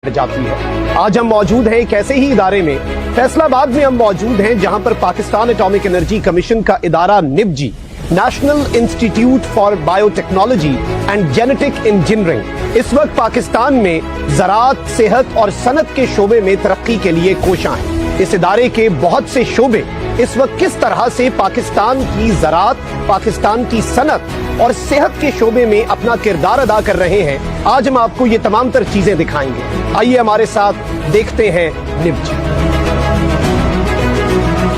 जाती है। आज हम मौजूद हैं एक ऐसे ही इदारे में, फैसलाबाद में हम मौजूद हैं जहां पर पाकिस्तान एटॉमिक एनर्जी कमीशन का इदारा NIBGE, national institute for biotechnology and genetic engineering, इस वक्त पाकिस्तान में ज़राअत, सेहत और सनत के शोबे में तरक्की के लिए कोशां है। इस इदारे के बहुत से शोबे इस वक्त किस तरह से पाकिस्तान की ज़राअत, पाकिस्तान की सनत और सेहत के शोबे में अपना किरदार अदा कर रहे हैं, आज हम आपको ये तमाम तर चीजें दिखाएंगे। आइए हमारे साथ देखते हैं निबजी।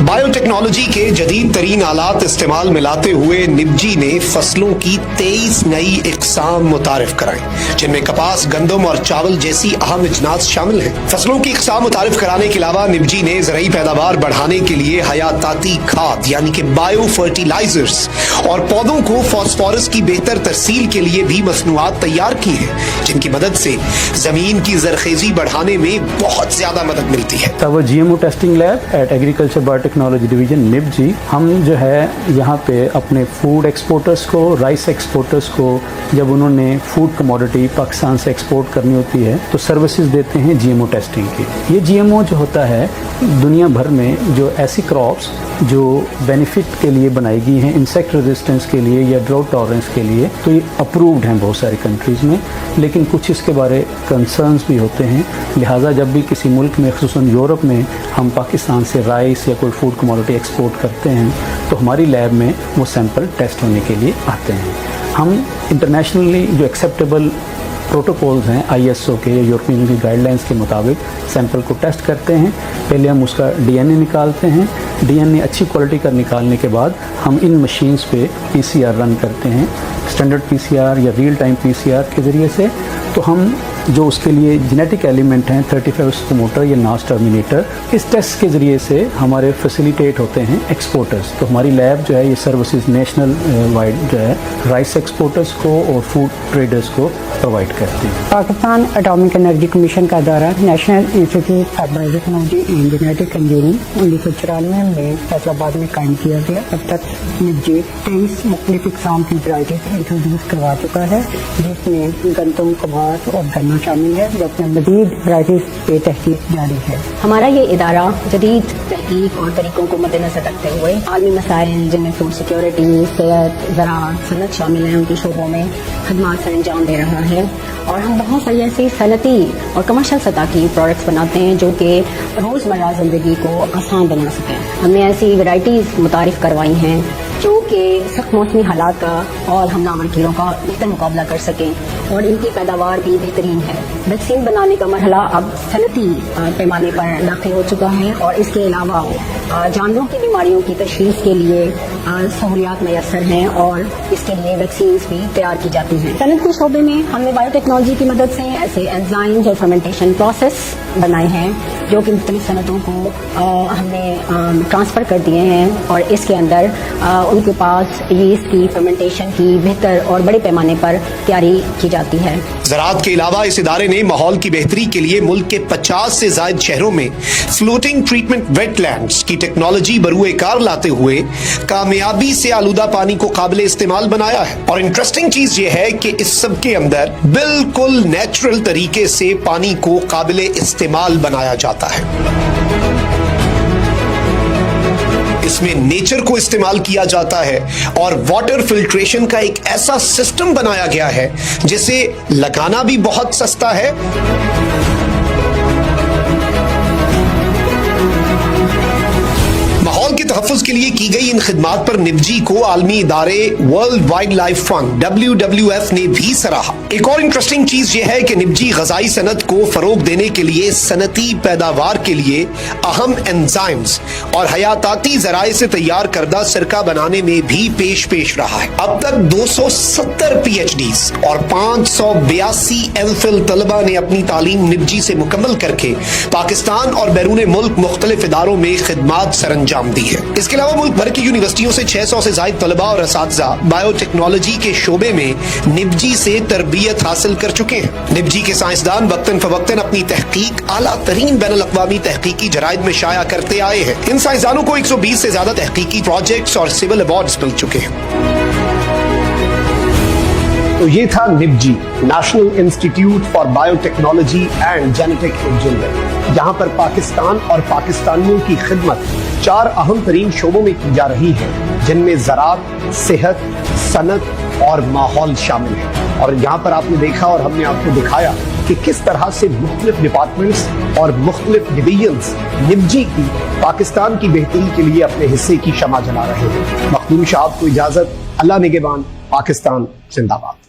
बायोटेक्नोलॉजी के जदीद तरीन आलात इस्तेमाल में लाते हुए निबजी ने फसलों की 23 नई इकसाम मुतारिफ कराई, जिनमें कपास, गंदम और चावल जैसी अहम अजनास शामिल हैं। फसलों की इकसाम मुतारिफ कराने के अलावा निबजी ने ज़रई पैदावार बढ़ाने के लिए हयाताती खाद यानी कि बायो फर्टिलाइजर्स और पौधों को फॉस्फोरस की बेहतर तरसील के लिए भी मसनूआत तैयार की हैं, जिनकी मदद से जमीन की जरखेजी बढ़ाने में बहुत ज्यादा मदद मिलती है। Our GMO testing lab at agriculture biotechnology division NIBGE, हम जो है यहाँ पे अपने फूड एक्सपोर्टर्स को, राइस एक्सपोर्टर्स को, जब उन्होंने फूड कमोडिटी पाकिस्तान से एक्सपोर्ट करनी होती है तो सर्विसेज देते हैं GMO टेस्टिंग की। ये GMO जो होता है दुनिया भर में जो ऐसी क्रॉप्स जो बेनिफिट के लिए बनाई गई हैं, इंसेक्ट रेजिस्टेंस के लिए या ड्राउट टॉलरेंस के लिए, तो ये अप्रूव्ड हैं बहुत सारी कंट्रीज़ में, लेकिन कुछ इसके बारे कंसर्न्स भी होते हैं। लिहाजा जब भी किसी मुल्क में, ख़ुसूसन यूरोप में, हम पाकिस्तान से राइस या कोई फूड कमोडिटी एक्सपोर्ट करते हैं तो हमारी लैब में वो सैंपल टेस्ट होने के लिए आते हैं। हम इंटरनेशनली जो एक्सेप्टेबल प्रोटोकॉल्स हैं ISO के या यूरोपियन यूनियन की गाइडलाइंस के मुताबिक सैंपल को टेस्ट करते हैं। पहले हम उसका DNA निकालते हैं। DNA अच्छी क्वालिटी का निकालने के बाद हम इन मशीन्स पे PCR रन करते हैं, स्टैंडर्ड PCR या रियल टाइम PCR के ज़रिए से। तो हम जो उसके लिए जेनेटिक एलिमेंट हैं 35 प्रमोटर या नास टर्मिनेटर, इस टेस्ट के ज़रिए से हमारे फैसिलिटेट होते हैं एक्सपोर्टर्स। तो हमारी लैब जो है ये सर्विसेज नेशनल वाइड जो है राइस एक्सपोर्टर्स को और फूड ट्रेडर्स को प्रोवाइड करती है। पाकिस्तान एटॉमिक एनर्जी कमीशन का इदारा national institute for biotechnology and genetic engineering 1994 में फैसलाबाद में कायम किया गया। अब तक निबजी 23 मुख्तलिफ इक़साम की वैराइटीज इंट्रोड्यूस करवा चुका है, जिसमें गंदम, कपास और गन्ना शामिल है, जो अपने मज़ीद वैराइटीज पे तहकीक जारी है। हमारा ये इदारा जदीद तहकीक और तरीकों को मद्देनजर रखते हुए आलमी मसाइल जिनमें फूड सिक्योरिटी, सेहत, ज़राअत, सनत शामिल हैं, उनकी शोबों में खदमात सर अंजाम दे रहा है। और हम बहुत सारी ऐसी सनती और कमर्शल सतह की प्रोडक्ट्स बनाते हैं जो कि रोज़मर्रा ज़िंदगी को आसान बना सकें। हमने ऐसी वैराइटीज़ मुतारिफ करवाई हैं जो कि सख्त मौसमी हालात का और हमलावर कीड़ों का बेहतर मुकाबला कर सकें और इनकी पैदावार भी बेहतरीन है। वैक्सीन बनाने का मरहला अब सनती पैमाने पर दाखिल हो चुका है और इसके अलावा जानवरों की बीमारियों की तशख़ीस के लिए सहूलियात मैसर हैं और इसके लिए वैक्सीन भी तैयार की जाती हैं। सनत के शोबे में हमने बायोटेक्नोलॉजी की मदद से ऐसे एंजाइम्स और फर्मेंटेशन प्रोसेस बनाए हैं जो कि मुख्तलिफ सनतों को हमने ट्रांसफ़र कर दिए हैं और इसके अंदर उनके पास यीस्ट की फर्मेंटेशन की बेहतर और बड़े पैमाने पर तैयारी की जाती है। ज़राअत के अलावा इस इदारे ने माहौल की बेहतरी के लिए मुल्क के 50 से ज़ायद शहरों में फ्लोटिंग ट्रीटमेंट वेटलैंड्स की टेक्नोलॉजी बरूए कार लाते हुए कामयाबी से आलूदा पानी को काबिले इस्तेमाल बनाया है। और इंटरेस्टिंग चीज ये है कि इस सब के अंदर बिल्कुल नेचुरल तरीके से पानी को काबिले इस्तेमाल बनाया जाता है। इसमें नेचर को इस्तेमाल किया जाता है और वाटर फिल्ट्रेशन का एक ऐसा सिस्टम बनाया गया है जिसे लगाना भी बहुत सस्ता है। माहौल के तहफ़्फ़ुज़ के लिए की गई इन खिदमात पर निबजी को आलमी इदारे world wild life fund WWF ने भी सराहा। एक और इंटरेस्टिंग चीज यह है कि निबजी ग़ज़ाई सनत को फरोग देने के लिए सनती पैदावार के लिए अहम एंजाइम्स और हयाताती ज़राए से तैयार करदा सिरका बनाने में भी पेश रहा है। अब तक 270 PhDs और 582 MPhil तलबा ने अपनी तालीम निबजी से मुकम्मल करके पाकिस्तान और बैरून मुल्क मुख्तलिफ इदारों में खिदमात सरअंजाम दी है। इसके अलावा मुल्क भर की यूनिवर्सिटियों से 600 से ज़ायद तलबा और असातिज़ा बायोटेक्नोलॉजी के शोबे में निबजी से तरबियत हासिल कर चुके हैं। निबजी के साइंसदान वक्तन फवक्तन अपनी तहकीक आला तरीन बैनुल अक़वामी तहकीकी जराइद में शाया करते आए हैं। इन साइंसदानों को 120 से ज्यादा तहकीकी प्रोजेक्ट्स और सिविल अवार्ड्स मिल चुके हैं। تو یہ تھا NIBGE, national institute for biotechnology and genetic engineering, جہاں پر پاکستان اور پاکستانیوں کی خدمت 4 اہم ترین شعبوں میں کی جا رہی ہے، جن میں زراعت، صحت، صنعت اور ماحول شامل ہے۔ اور یہاں پر آپ نے دیکھا اور ہم نے آپ کو دکھایا کہ کس طرح سے مختلف ڈپارٹمنٹس اور مختلف ڈویژنز نبجی کی پاکستان کی بہتری کے لیے اپنے حصے کی شمع جلا رہے ہیں۔ مخدوم شاہب کو اجازت، اللہ نگہبان، پاکستان زندہ باد۔